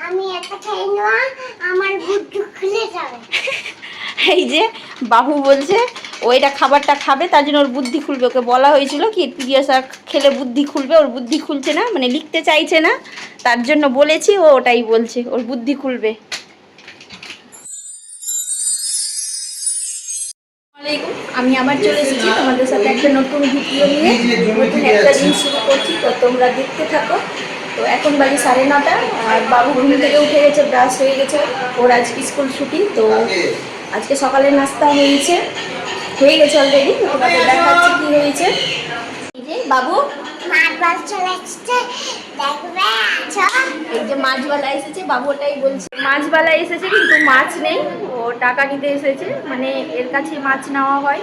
আমি একটা খেয়ে নেওয়া আমার বুদ্ধি খুলে যাবে। এই যে বাবু বলছে ওইটা খাবারটা খাবে, তার জন্য ওর বুদ্ধি খুলবে। ওকে বলা হয়েছিল কি পিডিয়াসার খেলে বুদ্ধি খুলবে, ওর বুদ্ধি খুলছে না, মানে লিখতে চাইছে না, তার জন্য বলেছি, ও ওটাই বলছে ওর বুদ্ধি খুলবে। আমি আবার চলে এসেছি তোমাদের সাথে একটা নতুন ভিডিও নিয়ে, নতুন একটা দিন শুরু করছি, তো তোমরা দেখতে থাকো। তো এখন বাজে 9:30, আর বাবু ঘুম থেকে উঠে গেছে, ব্রাশ হয়ে গেছে, ওর আজকে স্কুল ছুটি। তো আজকে সকালের নাস্তা হয়ে গেছে অলরেডি, তোমাদের দেখাচ্ছি কি হয়েছে। এই যে বাবু মাছবাল চলে এসেছে, দেখবে আছো? এই যে মাছওয়ালা এসেছে, বাবু ওটাই বলছে মাছওয়ালা এসেছে, কিন্তু মাছ নেই, ও টাকা নিতে এসেছে, মানে এর কাছে মাছ নেওয়া হয়।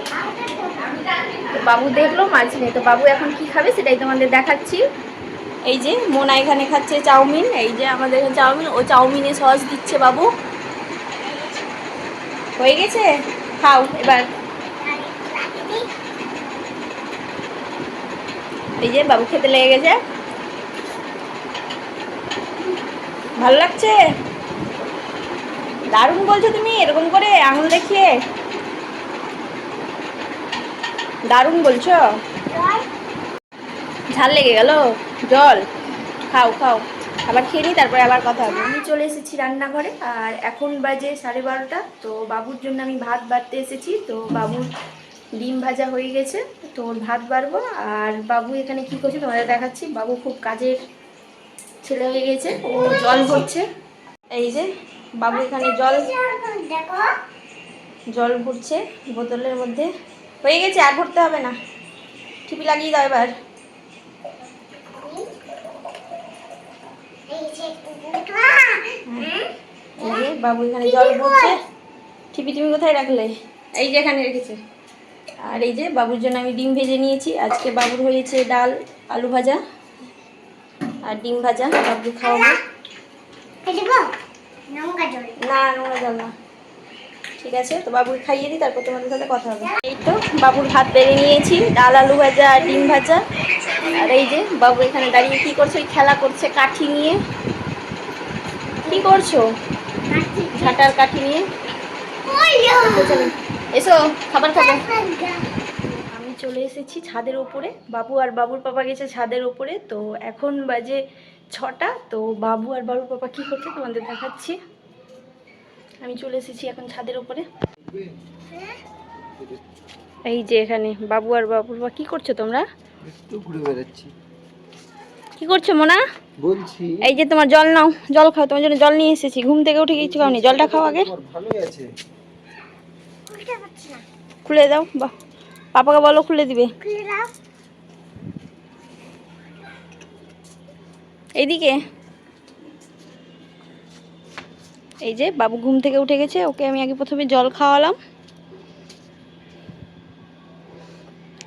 তো বাবু দেখলো মাছ নেই, তো বাবু এখন কি খাবে সেটাই তোমাদের দেখাচ্ছি। এই যে মোনা এখানে খাচ্ছে চাউমিন, এই যে আমাদের চাউমিন, ও চাউমিনে সস দিচ্ছে বাবু। হয়ে গেছে, খাও এবার। এই যে বাবু খেতে লেগে গেছে। ভালো লাগছে? দারুণ বলছো তুমি, এরকম করে আঙুল দেখিয়ে দারুণ বলছো। ঝাল লেগে গেল, জল খাও খাও, আবার খেয়ে নিই, তারপরে আবার কথা হবে। আমি চলে এসেছি রান্নাঘরে, আর এখন বাজে 12:30। তো বাবুর জন্য আমি ভাত বাড়তে এসেছি। তো বাবুর ডিম ভাজা হয়ে গেছে, তো ওর ভাত বাড়বো। আর বাবু এখানে কি করছে তোমাদের দেখাচ্ছি। বাবু খুব কাজের ছেলে হয়ে গেছে, ও জল ভরছে। এই যে বাবু এখানে জল ভরছে বোতলের মধ্যে। হয়ে গেছে, আর ভরতে হবে না, টিপি লাগিয়ে দাও এবার। এই যে বাবু এখানে জল ভরছে। টিপি তুমি কোথায় রাখলে? এই যে এখানে রেখেছে। আর এই যে বাবুর জন্য আমি ডিম ভেজে নিয়েছি। আজকে বাবুর হয়েছে ডাল, আলু ভাজা আর ডিম ভাজা। বাবু খাওয়াবো। না, নোংরা জল না, ঠিক আছে। তো বাবুকে খাইয়ে দিই, তারপর তোমাদের সাথে কথা হবে। এই তো বাবুর ভাত বেড়ে নিয়েছি, ডাল, আলু ভাজা আর ডিম ভাজা। আর এই যে বাবু এখানে দাঁড়িয়ে কি করছে, ওই খেলা করছে কাঠি নিয়ে। কি করছো? ঝাঁটার কাঠি নিয়ে। এসো খাবার খাবে। আমি চলে এসেছি ছাদের ওপরে, বাবু আর বাবুর পাপা গেছে ছাদের ওপরে। তো এখন বাজে 6টা। তো বাবু আর বাবুর পাপা কি করছে তোমাদের দেখাচ্ছি। আমি চলে এসেছি এখন ছাদের উপরে। এই যে এখানে বাবু আর বাবুর পাপা কি করছো তোমরা? একটু ঘুরে বেড়াচ্ছি। কি করছো মোনা? বলছি এই যে তোমার জল নাও, জল খাও, তোমার জন্য জল নিয়ে এসেছি। ঘুম থেকে উঠে কিছু খাওনি, জলটা খাও আগে। ভালোই আছে। খুলে দাও, বাহ পাপাকে বলো খুলে দিবে। এইদিকে এই যে বাবু ঘুম থেকে উঠে গেছে, ওকে আমি আগে প্রথমে জল খাওয়ালাম।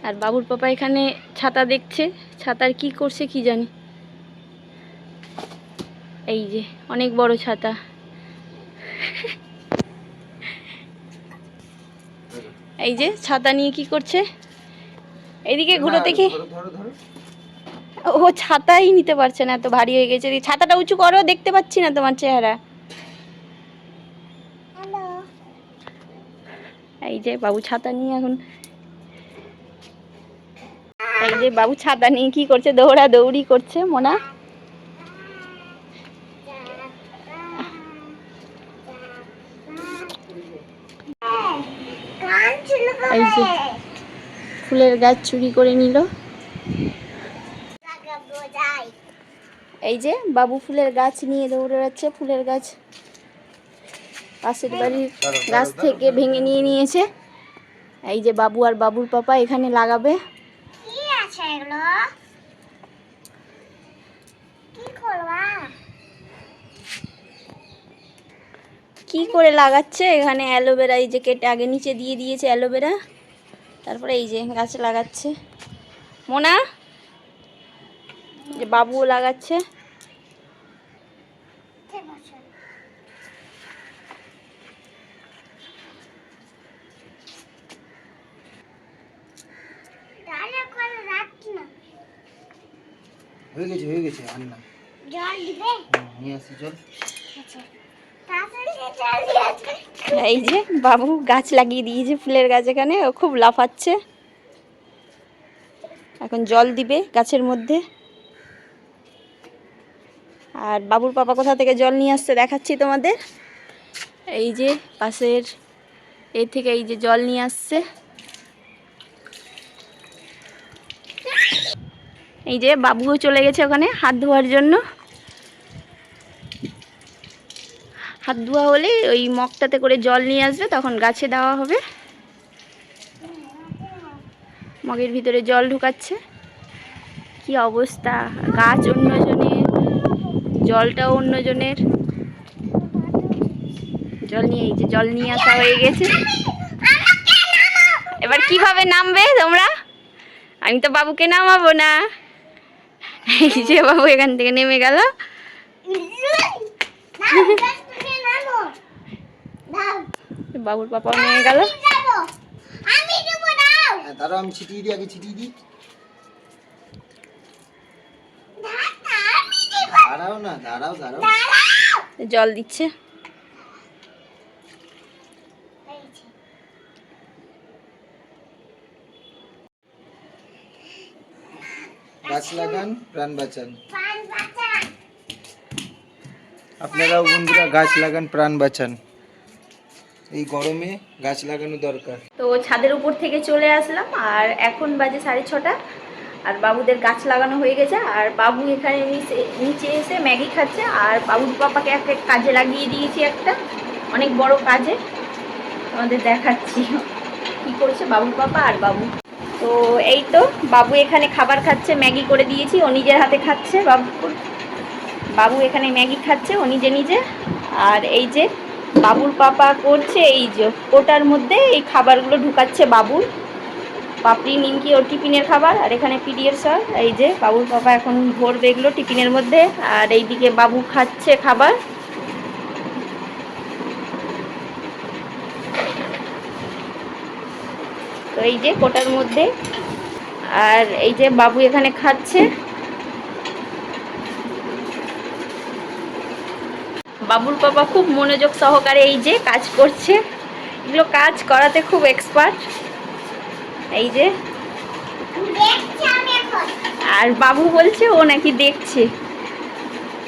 আর বাবুর পাপা এখানে ছাতা দেখছে, ছাতার কি করছে কি জানি। এই যে অনেক বড় ছাতা। এই যে ছাতা নিয়ে কি করছে, এদিকে ঘুরে দেখি। ও ছাতাই নিতে পারছে না, এত ভারী হয়ে গেছে। ছাতাটা উঁচু করো, দেখতে পাচ্ছি না তোমার চেহারা। এই যে বাবু ছাতা নিয়ে এখন, এই যে বাবু ছাতা নিয়ে কি করছে, দৌড়া দৌড়ি করছে মোনা। এই যে ফুলের গাছ চুরি করে নিল। এই যে বাবু ফুলের গাছ নিয়ে দৌড়ে যাচ্ছে। ফুলের গাছ পাশের বাড়ির গাছ থেকে ভেঙে নিয়ে নিয়েছে। এই যে বাবু আর বাবুর পাপা এখানে লাগাবে। কি করে লাগাচ্ছে এখানে অ্যালোভেরা, এই যে কেটে আগে নিচে দিয়ে দিয়েছে অ্যালোভেরা, তারপরে এই যে গাছ লাগাচ্ছে মোনা। যে বাবুও লাগাচ্ছে। হয়ে গেছে আর না। জল দিবে? নিয়ে আসি জল। আছে তাড়াতাড়ি চালিয়ে আছে। এই যে বাবু গাছ লাগিয়ে দিয়েছে, ফুলের গাছ, এখানে ও খুব লাফাচ্ছে। এখন জল দিবে গাছের মধ্যে। আর বাবুর পাপা কোথা থেকে জল নিয়ে আসছে দেখাচ্ছি তোমাদের। এই যে পাশের এই থেকে এই যে জল নিয়ে আসছে। এই যে বাবুও চলে গেছে ওখানে হাত ধোয়ার জন্য। হাত ধোয়া হলে ওই মগটাতে করে জল নিয়ে আসবে, তখন গাছে দেওয়া হবে। মগের ভিতরে জল ঢুকাচ্ছে। কি অবস্থা, গাছ অন্যজনের, জলটাও অন্যজনের। জল নিয়ে এই যে জল নিয়ে আসা হয়ে গেছে। এবার কিভাবে নামবে তোমরা? আমি তো বাবুকে নামাবো না। এই যে বাবু এখান থেকে নেমে গেল। বাবুর পাপাও নেমে গেল। দাঁড়াও, আমি ছিটিয়ে দিই, আগে ছিটিয়ে দিই। দাঁড়াও না, দাঁড়াও দাঁড়াও। জল দিচ্ছে। গাছ লাগান, প্রাণ বাঁচান। আপনারাও বন্ধুরা গাছ লাগান, প্রাণ বাঁচান। এই গরমে গাছ লাগানো দরকার। তো ছাদের উপর থেকে চলে আসলাম, আর এখন বাজে 6:30। আর বাবুদের গাছ লাগানো হয়ে গেছে। আর বাবু এখানে নিচে এসে ম্যাগি খাচ্ছে। আর বাবুর পাপাকে একটা কাজে লাগিয়ে দিয়েছি, একটা অনেক বড় কাজে। আমাদের দেখাচ্ছি কি করছে বাবুর পাপা আর বাবু। তো এই তো বাবু এখানে খাবার খাচ্ছে, ম্যাগি করে দিয়েছি, ও নিজের হাতে খাচ্ছে। বাবু এখানে ম্যাগি খাচ্ছে ও নিজে নিজে। আর এই যে বাবুর পাপা করছে এই যে কোটার মধ্যে এই খাবারগুলো ঢুকাচ্ছে বাবুর। পাপড়ি, নিমকি ওর টিফিনের খাবার। আর এখানে পিডিয়াশার। এই যে বাবুর পাপা এখন ভরবে এগুলো টিফিনের মধ্যে। আর এইদিকে বাবু খাচ্ছে খাবার। তো এই যে কোটার মধ্যে। আর এই যে বাবু এখানে খাচ্ছে। বাবুর পাপা খুব মনোযোগ সহকারে এই যে কাজ করছে। এগুলো কাজ করাতে খুব এক্সপার্ট। এই যে আর বাবু বলছে ও নাকি দেখছে।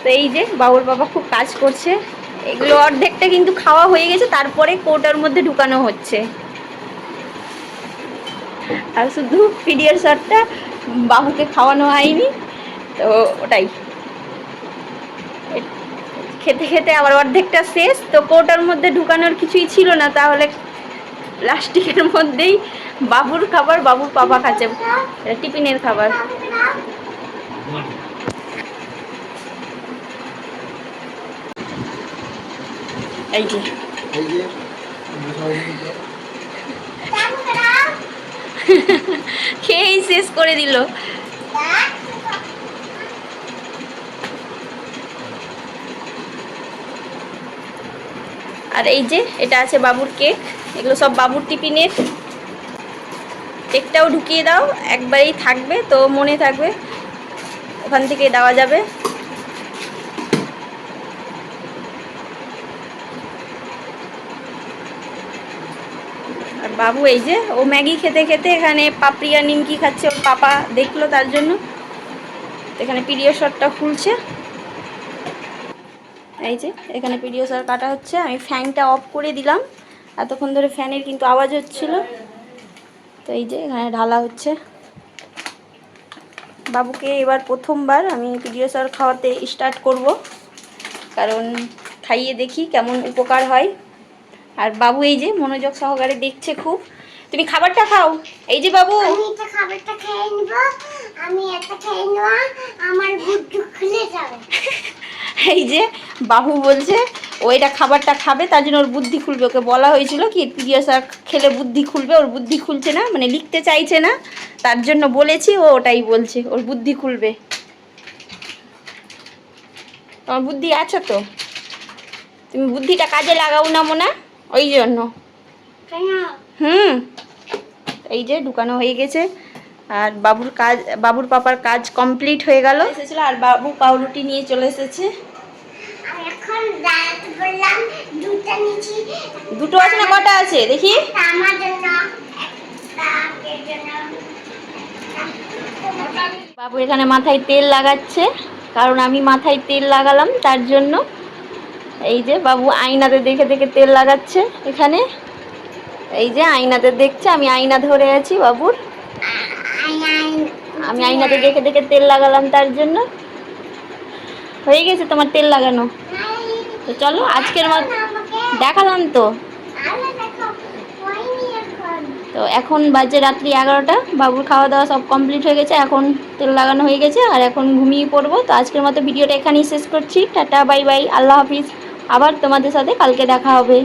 তো এই যে বাবুর পাপা খুব কাজ করছে। এগুলো অর্ধেকটা কিন্তু খাওয়া হয়ে গেছে, তারপরে কোটার মধ্যে ঢুকানো হচ্ছে। আর শুধু পিডিয়াশারটা বাবুকে খাওয়ানো হয়নি, তো ওটাই খেতে খেতে আবার অর্ধেকটা শেষ। তো কোটার মধ্যে ঢুকানোর কিছুই ছিল না, তাহলে প্লাস্টিকের মধ্যেই বাবুর খাবার বাবুর পাপা খাচ্ছে, টিফিনের খাবার। এই যে খেয়েই শেষ করে দিল। আর এই যে এটা আছে বাবুর কেক। এগুলো সব বাবুর টিফিনের। কেকটাও ঢুকিয়ে দাও, একবারেই থাকবে তো মনে থাকবে, ওখান থেকে দেওয়া যাবে। আর বাবু এই যে ও ম্যাগি খেতে খেতে এখানে পাপড়ি আর নিমকি খাচ্ছে। ওর পাপা দেখলো, তার জন্য এখানে পিডিয়াশারটা খুলছে। এই যে এখানে পিডিয়াশার কাটা হচ্ছে। আমি ফ্যানটা অফ করে দিলাম, এতক্ষণ ধরে ফ্যানের কিন্তু আওয়াজ হচ্ছিল। তো এই যে এখানে ঢালা হচ্ছে। বাবুকে এবার প্রথমবার আমি পিডিয়াশার খাওয়াতে স্টার্ট করব, কারণ খাইয়ে দেখি কেমন উপকার হয়। আর বাবু এই যে মনোযোগ সহকারে দেখছে খুব। তুমি খাবারটা খাও। এই যে বাবু, আমি এটা খাবারটা খেয়ে নিব, আমি এটা খেয়ে নিব, আমার বুদ্ধি খুলে যাবে। এই যে বাবু বলছে ও এটা খাবারটা খাবে, তার জন্য ওর বুদ্ধি খুলবে। ওকে বলা হয়েছিল কি পিডিয়াশার খেলে বুদ্ধি খুলবে, ওর বুদ্ধি খুলছে না, মানে লিখতে চাইছে না, তার জন্য বলেছি। ও ওটাই বলছে ওর বুদ্ধি খুলবে। তোমার বুদ্ধি আছে তো, তুমি বুদ্ধিটা কাজে লাগাও না মোনা, ওই জন্য। এই যে ঢুকানো হয়ে গেছে। আর বাবুর পাপার কাজ কমপ্লিট হয়ে গেল এসেছিল। আর বাবু পাউরুটি নিয়ে চলে এসেছে। আর এখন বললাম দুটো নিচি, দুটো আছে না কটা আছে দেখি? একটা আমার জন্য, একটা এর জন্য, বাবু এখানে মাথায় তেল লাগাচ্ছে, কারণ আমি মাথায় তেল লাগালাম তার জন্য। এই যে বাবু আয়নাতে দেখে দেখে তেল লাগাচ্ছে এখানে। এই যে আয়নাতে দেখছে, আমি আয়না ধরে আছি বাবুর। আমি আয়নাতে দেখে দেখে তেল লাগালাম তার জন্য। হয়ে গেছে তোমার তেল লাগানো? তো চলো আজকের মতো দেখালাম তো। তো এখন বাজে রাত্রি 11টা, বাবুর খাওয়া দাওয়া সব কমপ্লিট হয়ে গেছে, এখন তেল লাগানো হয়ে গেছে আর এখন ঘুমিয়ে পড়বো। তো আজকের মতো ভিডিওটা এখানেই শেষ করছি। টাটা বাই বাই, আল্লাহ হাফিজ। আবার তোমাদের সাথে কালকে দেখা হবে।